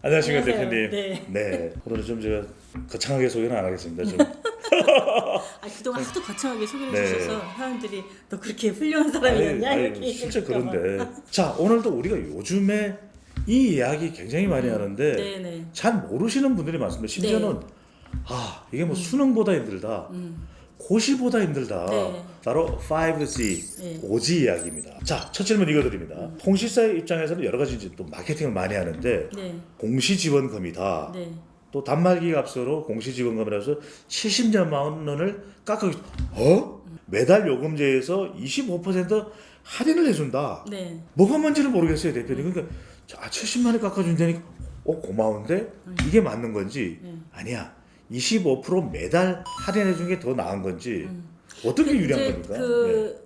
안녕하십니까 안녕하세요. 대표님. 네. 네. 오늘은 좀 제가 거창하게 소개는 안 하겠습니다. 좀. 그동안 하도 거창하게 소개를 네. 해주셔서 사람들이 너 그렇게 훌륭한 사람이었냐 이렇게 진짜 얘기할까 봐. 그런데. 자, 오늘도 우리가 요즘에 이 이야기 굉장히 많이 하는데 네네. 잘 모르시는 분들이 많습니다. 심지어는 이게 뭐 수능보다 힘들다. 고시보다 힘들다. 네. 바로 5G, 네. 5G 이야기입니다. 자, 첫 질문 이거드립니다. 통신사의 입장에서는 여러 가지 이제 또 마케팅을 많이 하는데 네. 공시지원금이다. 네. 또 단말기 값으로 공시지원금이라서 70만 원을 깎아. 매달 요금제에서 25% 할인을 해준다. 네. 뭐가 뭔지는 모르겠어요, 대표님. 그러니까 70만 원 깎아준다니까 고마운데 이게 맞는 건지 아니야. 25% 매달 할인해 준 게 더 나은 건지 어떻게 유리한 이제 겁니까?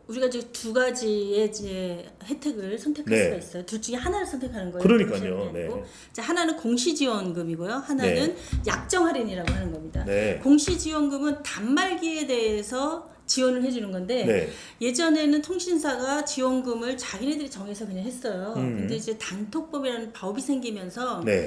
우리가 지금 두 가지의 이제 혜택을 선택할 네. 수가 있어요. 둘 중에 하나를 선택하는 거예요. 그러니까요. 네. 자, 하나는 공시지원금이고요. 하나는 약정 할인이라고 하는 겁니다. 네. 공시지원금은 단말기에 대해서 지원을 해주는 건데 네. 예전에는 통신사가 지원금을 자기네들이 정해서 그냥 했어요. 근데 이제 단톡법이라는 법이 생기면서 네.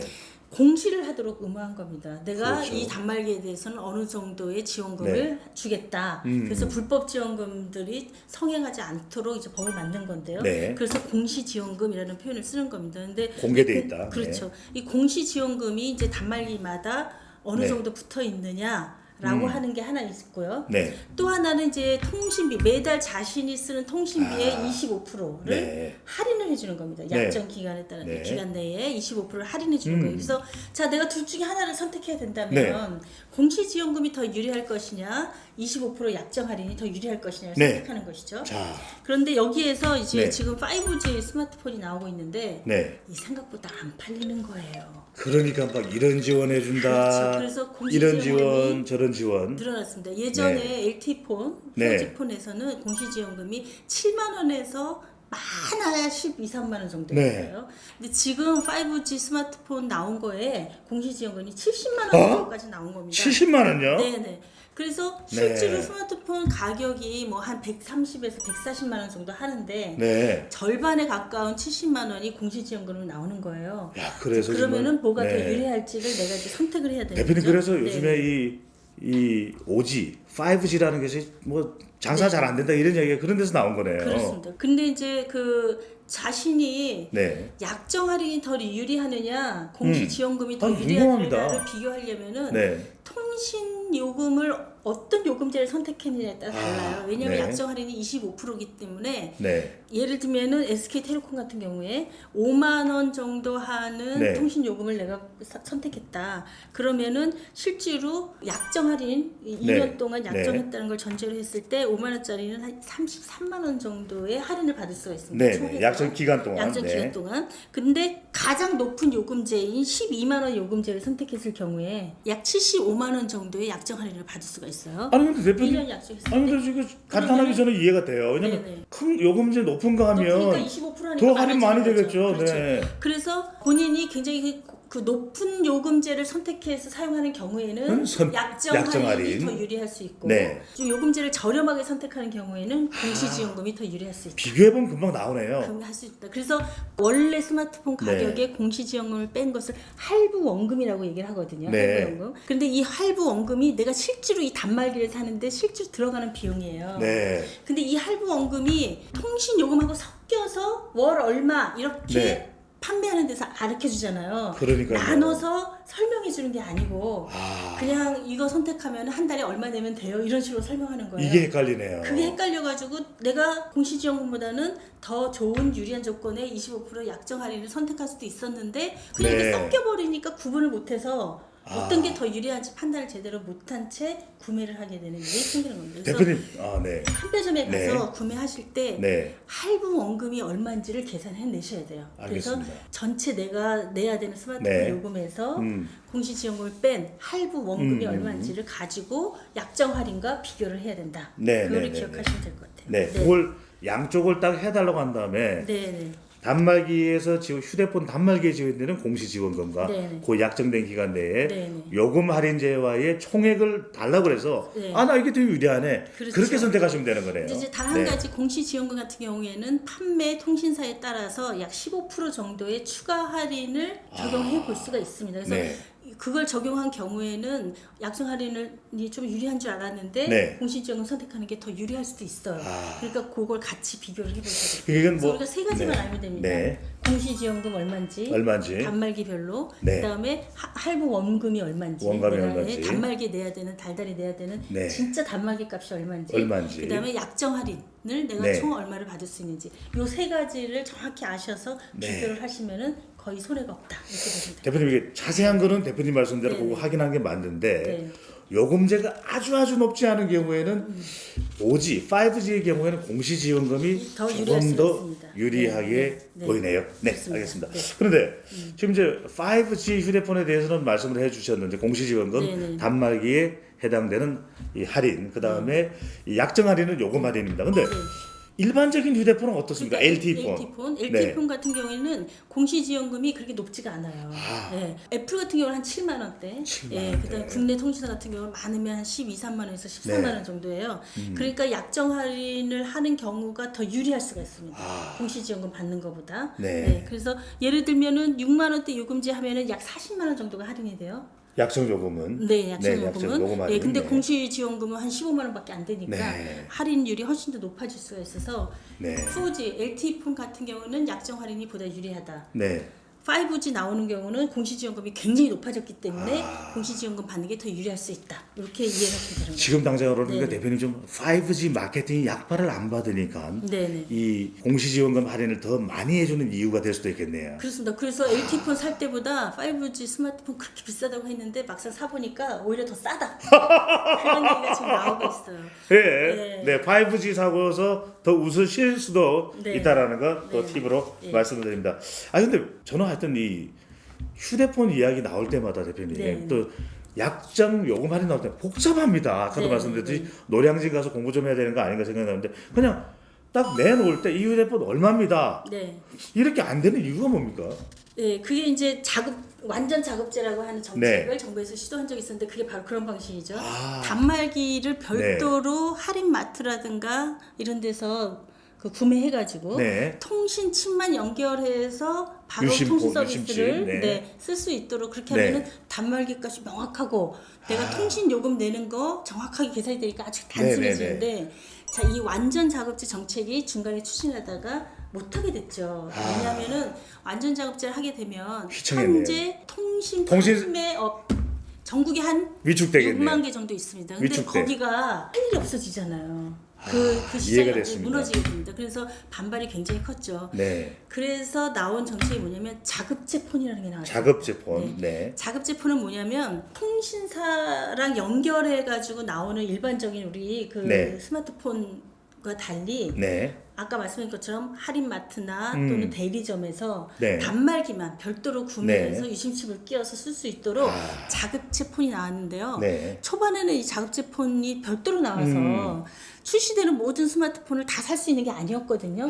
공시를 하도록 의무한 겁니다. 내가 그렇죠. 이 단말기에 대해서는 어느 정도의 지원금을 네. 주겠다. 그래서 불법 지원금들이 성행하지 않도록 이제 법을 만든 건데요. 네. 그래서 공시 지원금이라는 표현을 쓰는 겁니다. 근데 공개돼 있다. 그렇죠. 이 공시 지원금이 이제 단말기마다 어느 네. 정도 정도 붙어 있느냐라고 하는 게 하나 있고요. 네. 또 하나는 이제 통신비, 매달 자신이 쓰는 통신비의 25%를 네. 할인을 해주는 겁니다. 네. 약정 기간에 따른 네. 기간 내에 25%를 할인해 주는 거예요. 그래서 자, 내가 둘 중에 하나를 선택해야 된다면 네. 공시지원금이 더 유리할 것이냐, 25% 약정 할인이 더 유리할 것이냐를 네. 선택하는 것이죠. 자, 그런데 여기에서 이제 네. 지금 5G 스마트폰이 나오고 있는데 네. 이 생각보다 안 팔리는 거예요. 그러니까 막 이런 지원해 준다. 그렇죠. 그래서 공시 이런 지원금이 지원, 저런 지원. 늘어났습니다. 예전에 LTE폰, 네. 4G폰에서는 공시지원금이 7만 원에서 많아야 12, 3만 원 정도였어요. 근데 지금 5G 스마트폰 나온 거에 공시지원금이 70만 원 정도까지 나온 겁니다. 70만 원요? 네네. 그래서 실제로 스마트폰 가격이 뭐 한 130에서 140만 원 정도 하는데 네. 절반에 가까운 70만 원이 공시지원금으로 나오는 거예요. 야, 그래서 그러면은 정말, 뭐가 더 네. 유리할지를 내가 이제 선택을 해야 되는 대표님 거죠. 그래서 네. 요즘에 이 5G, 5G라는 것이 뭐 장사 네. 잘 안 된다 이런 얘기가 그런 데서 나온 거네요. 그렇습니다. 근데 이제 그 자신이 네. 약정 할인이 더 유리하느냐, 공시 지원금이 더 궁금합니다. 유리하느냐를 비교하려면은 네. 통신 요금을 어떤 요금제를 선택했느냐에 따라 달라요. 왜냐하면 네. 약정 할인이 25%이기 때문에 네. 예를 들면은 SK텔레콤 같은 경우에 5만 원 정도 하는 네. 통신 요금을 내가 선택했다. 그러면은 실제로 약정 할인 2년 동안 약정했다는 걸 전제로 했을 때 5만 원짜리는 한 33만 원 정도의 할인을 받을 수가 있습니다. 네. 총액으로. 약정 기간 동안. 약정 네. 기간 동안. 근데 가장 높은 요금제인 12만 원 요금제를 선택했을 경우에 약 75만 원 정도의 약정 할인을 받을 수가 있어요. 아니 근데 대표님 1년 약정했을 아니 때. 근데 지금 간단하게 저는 이해가 돼요. 왜냐면 네네. 큰 요금제 높은 거 하면 그러니까 25% 하니까 더 할인 많이 많아지는 되겠죠. 거죠. 그렇죠. 네. 그래서 본인이 굉장히 그 높은 요금제를 선택해서 사용하는 경우에는 약정 할인이 할인. 더 유리할 수 있고 네. 좀 요금제를 저렴하게 선택하는 경우에는 공시지원금이 더 유리할 수 있다. 비교해보면 금방 나오네요. 그럼 할 수 있다. 그래서 원래 스마트폰 가격에 공시지원금을 뺀 것을 할부 원금이라고 얘기를 하거든요. 네. 할부 원금. 근데 이 할부 원금이 내가 실제로 이 단말기를 사는데 실제로 들어가는 비용이에요. 네. 근데 이 할부 원금이 통신 요금하고 섞여서 월 얼마 이렇게 네. 판매하는 데서 가르쳐 주잖아요. 그러니까요. 나눠서 설명해 주는 게 아니고 아, 그냥 이거 선택하면 한 달에 얼마 내면 돼요. 이런 식으로 설명하는 거예요. 이게 헷갈리네요. 그게 헷갈려가지고 내가 공시지원금보다는 더 좋은 유리한 조건의 25% 약정 할인을 선택할 수도 있었는데 그냥 네. 이게 섞여버리니까 구분을 못해서 아. 어떤 게 더 유리한지 판단을 제대로 못한 채 구매를 하게 되는 일이 생기는 겁니다. 그래서 대표님, 네. 판매점에 가서 네. 구매하실 때 네. 할부 원금이 얼마인지를 계산해 내셔야 돼요. 알겠습니다. 그래서 전체 내가 내야 되는 스마트폰 네. 요금에서 음. 공시지원금을 뺀 할부 원금이 얼마인지를 가지고 약정 할인과 비교를 해야 된다. 네, 그거를 네, 네, 기억하시면 될 것 같아요. 네. 그걸 양쪽을 딱 해달라고 한 다음에 네, 네. 단말기에서 휴대폰 단말기에 지원되는 공시지원금과 네네. 그 약정된 기간 내에 네네. 요금 할인제와의 총액을 달라고 그래서 네. 아 나 이게 더 유리하네. 그렇죠. 그렇게 선택하시면 되는 거네요. 이제 단 한 가지 공시지원금 같은 경우에는 판매 통신사에 따라서 약 15% 정도의 추가 할인을 적용해 볼 수가 있습니다. 그래서 네. 그걸 적용한 경우에는 약정 할인이 좀 유리한 줄 알았는데 네. 공시지원금 선택하는 게 더 유리할 수도 있어요. 그러니까 그걸 같이 비교를 해보셔야 돼요. 이건 그래서 뭐 우리가 세 가지만 네. 알면 됩니다. 네. 공시지원금 얼마인지, 단말기별로, 네. 그다음에 할부 원금이 얼마인지, 원금이 그다음에 얼마인지. 단말기에 내야 되는 달달이 내야 되는 네. 진짜 단말기 값이 얼마인지, 얼마인지. 약정 할인을 내가 네. 총 얼마를 받을 수 있는지 요 세 가지를 정확히 아셔서 네. 비교를 하시면은 거의 손해가 없다 이렇게 보시면 돼요. 대표님 이게 자세한 거는 대표님 말씀대로 네. 그거 확인한 게 맞는데 네. 요금제가 아주 높지 않은 경우에는 5G, 5G의 경우에는 공시지원금이 더 유리할 조금 수가 더 있습니다. 유리하게 네, 네. 보이네요. 네, 그렇습니다. 알겠습니다. 네. 그런데 지금 이제 5G 휴대폰에 대해서는 말씀을 해주셨는데 공시지원금, 네, 네. 단말기에 해당되는 이 할인, 그 다음에 이 약정 할인은 요금 할인입니다. 근데 네. 일반적인 휴대폰은 어떻습니까? LTE폰. LTE폰 같은 경우에는 공시지원금이 그렇게 높지가 않아요. 네. 애플 같은 경우는 한 7만 원대. 7만 예, 원대. 그다음에 국내 통신사 같은 경우는 많으면 한 12, 3만 원에서 14만 네. 원 정도예요. 그러니까 약정 할인을 하는 경우가 더 유리할 수가 있습니다. 공시지원금 받는 것보다. 네. 그래서 예를 들면은 6만 원대 요금제 하면은 약 40만 원 정도가 할인이 돼요. 약정 요금은? 네, 약정 네, 약정 요금 요금은. 할인. 근데 네. 공시지원금은 한 15만 원밖에 안 되니까 네. 할인율이 훨씬 더 높아질 수가 있어서 네. 4G, LTE폰 같은 경우는 약정 할인이 보다 유리하다. 네. 5G 나오는 경우는 공시지원금이 굉장히 높아졌기 때문에 공시지원금 받는 게 더 유리할 수 있다. 이렇게 이해하시면 되는 거죠. 지금 당장으로는 네. 그러니까 대표님 좀 5G 마케팅 약발을 안 받으니까 네네. 이 공시지원금 할인을 더 많이 해주는 이유가 될 수도 있겠네요. 그렇습니다. 그래서 LTE폰 살 때보다 5G 스마트폰 그렇게 비싸다고 했는데 막상 사보니까 오히려 더 싸다. 그런 얘기가 지금 나오고 있어요. 네, 네, 5G 사고서 더 웃으실 수도 네. 있다라는 거 또 네. 팁으로 네. 말씀을 드립니다. 아 근데 저는 하여튼 이 휴대폰 이야기 나올 때마다 대표님 네. 또 약정 요금 할인 나올 때 복잡합니다. 아까도 네, 말씀드렸듯이 네. 노량진 가서 공부 좀 해야 되는 거 아닌가 생각나는데 그냥 딱 내놓을 때 이 휴대폰 얼마입니다. 네. 이렇게 안 되는 이유가 뭡니까? 네, 그게 이제 완전 자급제라고 하는 정책을 네. 정부에서 시도한 적이 있었는데 그게 바로 그런 방식이죠. 아. 단말기를 별도로 할인마트라든가 이런 데서 그 구매해가지고 네. 통신칩만 연결해서 바로 유심폰, 통신 서비스를 유심칩, 네. 쓸 수 있도록 그렇게 네. 하면은 단말기 값이 명확하고 내가 통신 요금 내는 거 정확하게 계산이 되니까 아주 네, 단순해지는데 자, 이 완전 자급제 정책이 중간에 추진하다가 못하게 됐죠. 왜냐하면은 완전 자급제를 하게 되면 휘청했네요. 현재 통신 통신- 판매업 전국에 한 위축되겠네요. 6만 개 정도 있습니다. 근데 위축돼. 거기가 할 일이 없어지잖아요. 그 이해가 시장이 됐습니다. 무너지게 됩니다. 그래서 반발이 굉장히 컸죠. 네. 그래서 나온 정책이 뭐냐면 자급제폰이라는 게 나왔어요. 자급제폰. 네. 자급제폰은 뭐냐면 통신사랑 연결해가지고 나오는 일반적인 우리 그 네. 스마트폰과 달리 네. 아까 말씀드린 것처럼 할인마트나 또는 대리점에서 네. 단말기만 별도로 구매해서 네. 유심칩을 끼워서 쓸 수 있도록 자급제폰이 나왔는데요. 네. 초반에는 이 자급제폰이 별도로 나와서 출시되는 모든 스마트폰을 다 살 수 있는 게 아니었거든요.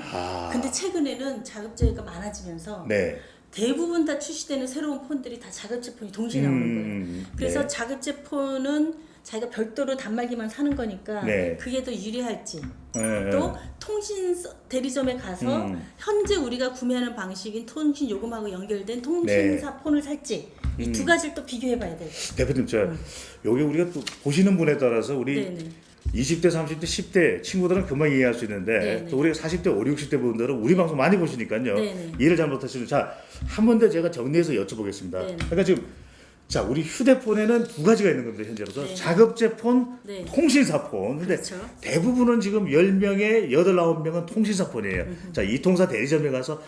근데 최근에는 자급제가 많아지면서 네. 대부분 다 출시되는 새로운 폰들이 다 자급제폰이 동시에 나오는 거예요. 그래서 네. 자급제폰은 자기가 별도로 단말기만 사는 거니까 네. 그게 더 유리할지 네. 또 통신 대리점에 가서 현재 우리가 구매하는 방식인 통신 요금하고 연결된 통신사 네. 폰을 살지 이 두 가지를 또 비교해봐야 돼요. 대표님 저 여기 우리가 또 보시는 분에 따라서 우리 네네. 20대, 30대, 10대 친구들은 금방 이해할 수 있는데 네네. 또 우리가 40대, 5, 60대 분들은 우리 방송 많이 보시니까요. 네네. 이해를 잘 못하시는 자, 한 번 더 제가 정리해서 여쭤보겠습니다. 네네. 그러니까 지금 자, 우리 휴대폰에는 두 가지가 있는 겁니다, 현재로서. 네. 자급제폰, 네. 통신사폰. 근데 그렇죠. 대부분은 지금 10명에 8, 9명은 통신사폰이에요. 자, 이통사 대리점에 가서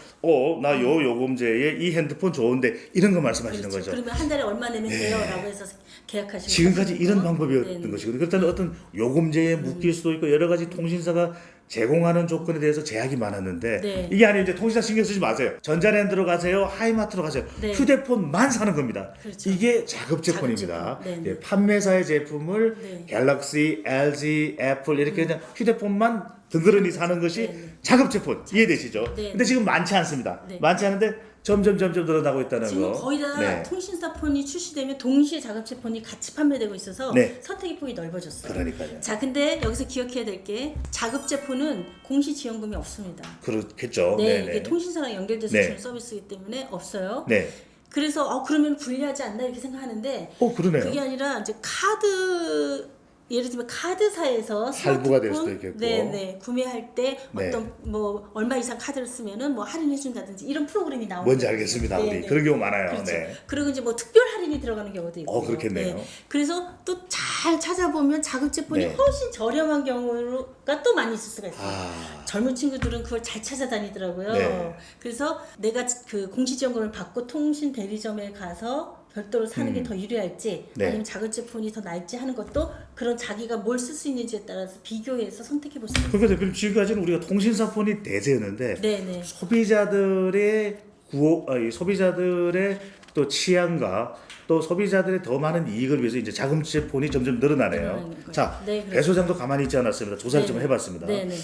나 요 요금제에 이 핸드폰 좋은데 이런 거 말씀하시는 그렇죠. 거죠. 그러면 한 달에 얼마 내면 돼요? 라고 해서 계약하시는 지금까지 거죠. 이런 방법이었던 네네. 것이거든요. 그렇다면 어떤 요금제에 묶일 수도 있고 여러 가지 통신사가 제공하는 조건에 대해서 제약이 많았는데 네. 이게 아니에요. 이제 통신사 신경 쓰지 마세요. 전자랜드로 가세요. 하이마트로 가세요. 네. 휴대폰만 사는 겁니다. 그렇죠. 이게 자급제폰입니다. 자급제폰. 네네. 판매사의 제품을 네. 갤럭시, LG, 애플 이렇게 그냥 휴대폰만 든든히 사는 것이 네. 자급제폰 이해되시죠? 네. 근데 지금 많지 않습니다. 네. 많지 않은데 점점 늘어나고 있다는 지금 거. 거의 다 네. 통신사폰이 출시되면 동시에 자급제폰이 같이 판매되고 있어서 네. 선택의 폭이 넓어졌어요. 그러니까요. 자, 근데 여기서 기억해야 될 게 자급제폰은 공시지원금이 없습니다. 그렇겠죠. 네, 네네. 이게 통신사랑 연결돼서 네. 주는 서비스이기 때문에 없어요. 네. 그래서 그러면 불리하지 않나 이렇게 생각하는데 그러네요. 그게 아니라 이제 예를 들면 카드사에서 할부가 될 스마트폰, 수도 있겠고. 네, 구매할 때 네. 어떤 뭐 얼마 이상 카드를 쓰면은 뭐 할인해 준다든지 이런 프로그램이 나오는 뭔지 거예요. 알겠습니다. 네, 우리 네. 그런 경우 많아요. 그렇죠. 네. 그리고 이제 뭐 특별 할인이 들어가는 경우도 있고. 그렇겠네요. 그래서 또 잘 찾아보면 자급제폰이 네. 훨씬 저렴한 경우가 또 많이 있을 수가 있어요. 아, 젊은 친구들은 그걸 잘 찾아다니더라고요. 네. 그래서 내가 그 공시지원금을 받고 통신 대리점에 가서 별도로 사는 게 더 유리할지 네. 아니면 자급제폰이 더 나을지 하는 것도 그런 자기가 뭘 쓸 수 있는지에 따라서 비교해서 선택해 볼 수 있어요. 그러니까 대표님 지금까지는 우리가 통신사폰이 대세였는데 네네. 소비자들의 또 취향과 또 소비자들의 더 많은 이익을 위해서 이제 자금제폰이 점점 늘어나네요. 늘어나는 거예요. 자, 네, 그렇죠. 배 소장도 가만히 있지 않았습니다. 조사를 좀 네네. 해봤습니다. 네네.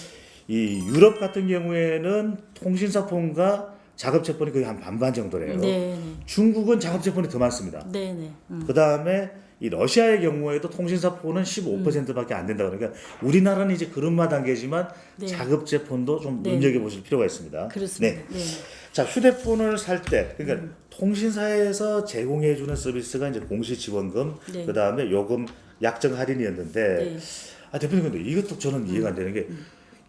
이 유럽 같은 경우에는 통신사폰과 자급제폰이 거의 한 반반 정도래요. 네네. 중국은 자급제폰이 더 많습니다. 네네. 그 다음에 이 러시아의 경우에도 통신사폰은 15%밖에 안 된다 그러니까 우리나라는 이제 그런 단계지만 네. 자급제폰도 좀 네. 눈여겨보실 필요가 있습니다. 그렇습니다. 네. 네. 자, 휴대폰을 살 때 그러니까 통신사에서 제공해주는 서비스가 이제 공시지원금, 네. 그 다음에 요금 약정 할인이었는데 네. 대표님 근데 이것도 저는 이해가 안 되는 게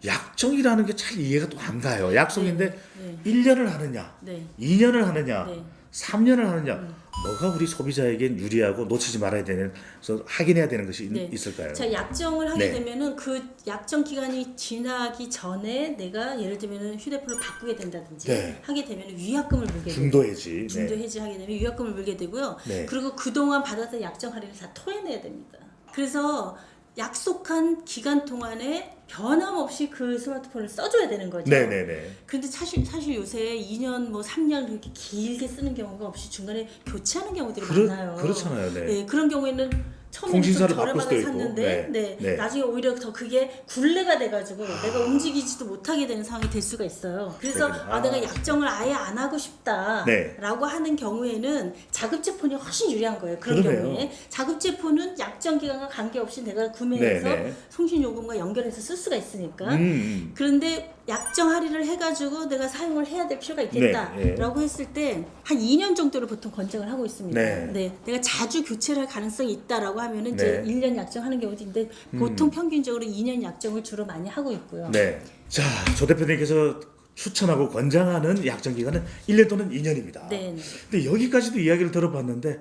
약정이라는 게 잘 이해가 또 안 가요. 약속인데 네. 1년을 하느냐, 네. 2년을 하느냐, 네. 3년을 하느냐, 뭐가 우리 소비자에겐 유리하고 놓치지 말아야 되는, 그래서 확인해야 되는 것이 네. 있을까요? 자, 약정을 하게 네. 되면은 그 약정 기간이 지나기 전에 내가 예를 들면은 휴대폰을 바꾸게 된다든지 네. 하게 되면 위약금을 물게 돼요. 중도해지. 중도 네. 해지하게 되면 위약금을 물게 되고요. 네. 그리고 그동안 받았던 약정 할인을 다 토해내야 됩니다. 그래서 약속한 기간 동안에 변함없이 그 스마트폰을 써줘야 되는 거죠. 네네네. 근데 사실 요새 2년 뭐 3년 그렇게 길게 쓰는 경우가 없이 중간에 교체하는 경우들이 많아요. 그렇잖아요. 네. 그런 경우에는 처음에 통신사를 좀 바꿀 수도 저렴하게 있고. 샀는데 네. 네. 나중에 오히려 더 그게 굴레가 돼가지고 내가 움직이지도 못하게 되는 상황이 될 수가 있어요. 그래서 그렇구나. 내가 약정을 아예 안 하고 네. 싶다라고 하는 경우에는 자급제폰이 훨씬 유리한 거예요. 그런 그러네요. 경우에 자급제폰은 약정 기간과 관계없이 내가 구매해서 네, 네. 통신요금과 연결해서 쓸 수가 있으니까 음. 그런데 약정 할인을 해가지고 내가 사용을 해야 될 필요가 있겠다라고 네, 했을 때 한 2년 정도를 보통 권장을 하고 있습니다. 네. 내가 자주 교체를 할 가능성이 있다라고 하면은 이제 네. 1년 약정하는 경우도 있는데 보통 평균적으로 2년 약정을 주로 많이 하고 있고요. 네. 자, 조 대표님께서 추천하고 권장하는 약정 기간은 1년 또는 2년입니다. 네. 근데 여기까지도 이야기를 들어봤는데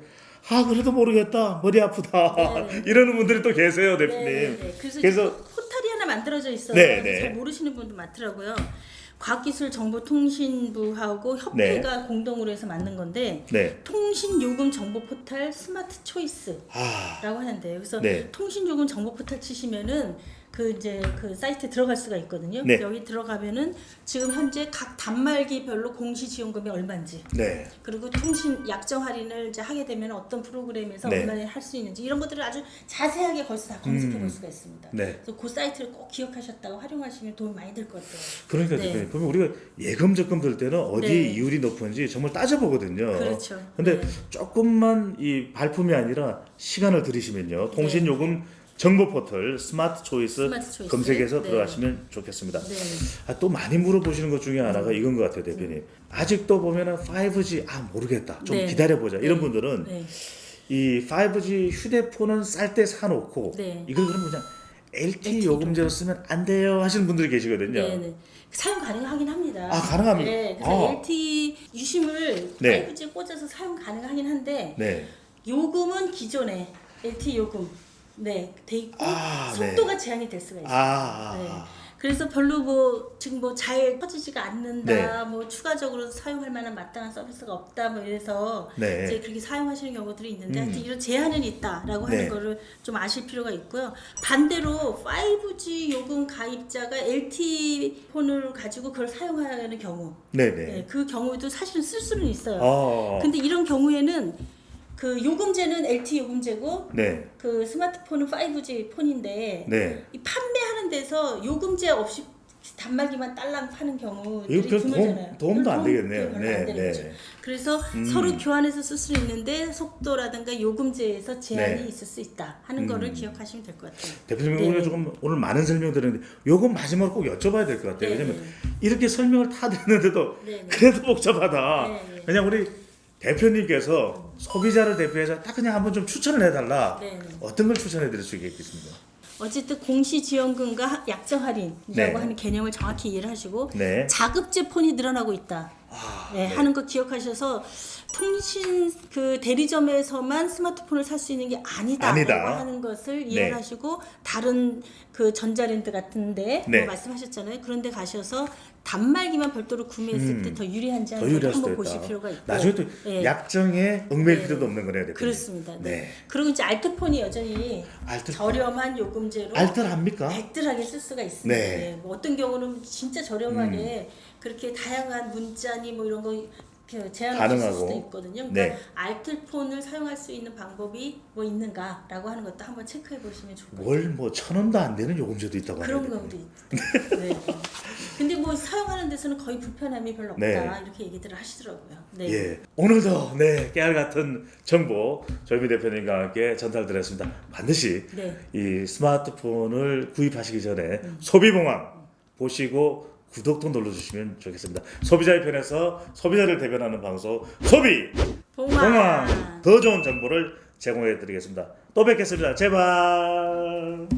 그래도 모르겠다. 머리 아프다. 네. 이러는 분들이 또 계세요, 대표님. 네. 그래서 포털이 하나 만들어져 있어요. 네, 네. 잘 모르시는 분도 많더라고요. 과학기술정보통신부하고 협회가 네. 공동으로 해서 만든 건데 네. 통신요금 정보 포털 스마트 초이스 아, 라고 하는데요. 그래서 네. 통신요금 정보 포털 치시면은 그 사이트에 들어갈 수가 있거든요. 네. 여기 들어가면은 지금 현재 각 단말기별로 공시지원금이 얼마인지 네. 그리고 통신 약정 할인을 이제 하게 되면 어떤 프로그램에서 네. 얼마나 할 수 있는지 이런 것들을 아주 자세하게 거기서 다 검색해 볼 수가 있습니다. 네. 그래서 그 사이트를 꼭 기억하셨다가 활용하시면 도움이 많이 될 것 같아요. 그러니까 네. 대표님, 보면 우리가 예금 적금 들 때는 어디에 네. 이율이 높은지 정말 따져보거든요. 그렇죠. 근데 네. 조금만 이 발품이 아니라 시간을 들이시면요. 통신요금 정보 포털 스마트 초이스 검색해서 네. 들어가시면 좋겠습니다. 네. 또 많이 물어보시는 것 중에 하나가 이건 것 같아요, 대표님. 아직도 보면은 5G 모르겠다. 좀 네. 기다려보자. 이런 분들은 네. 이 5G 휴대폰은 쌀 때 사놓고 네. 이걸 그럼 그냥 LTE 요금제로 쓰면 안 돼요 하시는 분들이 계시거든요. 네네. 사용 가능하긴 합니다. 가능합니다. 네, 그래서 LTE 유심을 네. 5G에 꽂아서 사용 가능하긴 한데 네. 요금은 기존에 LTE 요금 돼 있고 속도가 제한이 될 수가 있어요. 네. 그래서 별로 지금 잘 퍼지지가 않는다, 네. 추가적으로 사용할 만한 마땅한 서비스가 없다, 이래서 네. 이제 그렇게 사용하시는 경우들이 있는데 하여튼 이런 제한은 있다라고 하는 네. 거를 좀 아실 필요가 있고요. 반대로 5G 요금 가입자가 LTE 폰을 가지고 그걸 사용하는 경우, 네네. 네, 그 경우도 사실은 쓸 수는 있어요. 근데 이런 경우에는 그 요금제는 LTE 요금제고 네. 그 스마트폰은 5G 폰인데 네. 이 판매하는 데서 요금제 없이 단말기만 딸랑 파는 경우들이 이거 별 드물잖아요. 도움도 안 되겠네요. 별로 안 되는 거죠. 그래서 서로 교환해서 쓸 수 있는데 속도라든가 요금제에서 제한이 네. 있을 수 있다 하는 거를 기억하시면 될 것 같아요. 대표님 네. 오늘 조금 오늘 많은 설명 드렸는데 요건 마지막으로 꼭 여쭤봐야 될 것 같아요. 네, 왜냐면 네. 이렇게 설명을 다 드렸는데도 네, 네. 그래도 복잡하다. 네, 네. 그냥 우리 대표님께서 소비자를 대표해서 딱 그냥 한번 좀 추천을 해달라. 네, 네. 어떤 걸 추천해 드릴 수 있겠습니까? 어쨌든 공시지원금과 약정 할인이라고 네. 하는 개념을 정확히 이해를 하시고 네. 자급제 폰이 늘어나고 있다. 네, 하는 거 기억하셔서 통신 그 대리점에서만 스마트폰을 살 수 있는 게 아니다라고 아니다. 하는 것을 이해를 네. 하시고 다른 그 전자랜드 같은데 네. 뭐 말씀하셨잖아요. 그런데 가셔서 단말기만 별도로 구매했을 때 더 유리한지 더 한번 유리할 수도 한번 있다. 보실 필요가 있고 나중에 또 네. 약정에 얽매일 네. 필요도 없는 거네요, 대표님. 그렇습니다. 네. 네. 그리고 이제 알뜰폰이 여전히 알뜰폰. 저렴한 요금제로 알뜰합니까? 알뜰하게 쓸 수가 있습니다. 네. 네. 뭐 어떤 경우는 진짜 저렴하게 그렇게 다양한 문자니 뭐 이런 거 제한을 쓸 가능하고. 수도 있거든요. 그러니까 네. 알뜰폰을 사용할 수 있는 방법이 뭐 있는가라고 하는 것도 한번 체크해 보시면 좋을 것 같아요. 월 뭐 1,000원도 안 되는 요금제도 있다고 그런 하네요. 경우도 있죠. 네. 근데 뭐 사용하는 데서는 거의 불편함이 별로 없다 네. 이렇게 얘기들을 하시더라고요. 네. 예, 오늘도 네 깨알 같은 정보 조현미 대표님과 함께 전달드렸습니다. 반드시 네. 이 스마트폰을 구입하시기 전에 소비공항 보시고 구독도 눌러주시면 좋겠습니다. 소비자의 편에서 소비자를 대변하는 방송 소비 공항 더 좋은 정보를 제공해드리겠습니다. 또 뵙겠습니다. 제발.